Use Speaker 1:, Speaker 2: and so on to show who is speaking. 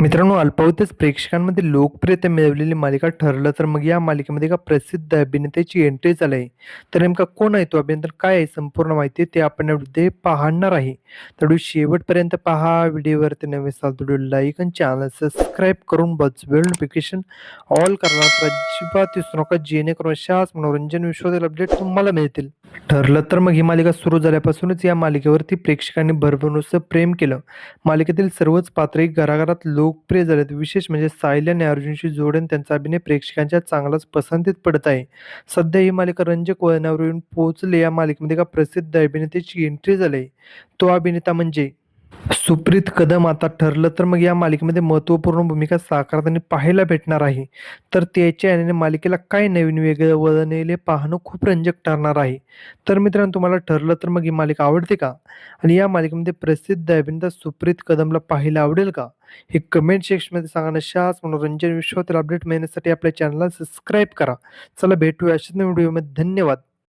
Speaker 1: मित्रांनो, अल्पावधीतच प्रेक्षकांमध्ये लोकप्रियता मिळवलेली मालिका ठरलं तर मग या मालिकेमध्ये एका प्रसिद्ध अभिनेत्याची एंट्री झाली आहे. तर नेमका कोण आहे तो अभिनेता? काय आहे संपूर्ण माहिती ते आपण यामध्ये पाहणार आहे. तर व्हिडिओ शेवटपर्यंत पहा. व्हिडिओवरती नवीन असाल तर व्हिडिओ लाईक आणि चॅनल सबस्क्राईब करून बेल नोटिफिकेशन ऑल करा. तर अजिबात विसरू नका, जेणेकरून अशाच मनोरंजन विश्वातील अपडेट तुम्हाला मिळतील. ठरलं तर मग ही मालिका सुरू झाल्यापासूनच या मालिकेवरती प्रेक्षकांनी भरभरूस प्रेम केलं. मालिकेतील सर्वच पात्रही घराघरात लोकप्रिय झालेत. विशेष म्हणजे सायली आणि अर्जुनची जोड आणि त्यांचा अभिनय प्रेक्षकांच्या चांगलाच पसंतीत पडत आहे. सध्या ही मालिका रंजक वळणावर येऊन पोहोचली. या मालिकेमध्ये एका प्रसिद्ध अभिनेत्याची एंट्री झाली आहे. तो अभिनेता म्हणजे सुप्रीत कदम. आता ठरलं तर मग या मालिकेमध्ये महत्त्वपूर्ण भूमिका साकारताना पाहायला भेटणार आहे. तर त्याच्या याने मालिकेला काय नवीन वेगळं वळण येईल हे पाहणं खूप रंजक ठरणार आहे. तर मित्रांनो, तुम्हाला ठरलं तर मग ही मालिका आवडते का? आणि या मालिकेमध्ये प्रसिद्ध अभिनेता सुप्रीत कदमला पाहायला आवडेल का? हे कमेंट सेक्शनमध्ये सांगा. अशाच मनोरंजन विश्वातील अपडेट मिळण्यासाठी आपल्या चॅनलला सबस्क्राईब करा. चला भेटूया अशाच नवीन व्हिडिओमध्ये. धन्यवाद.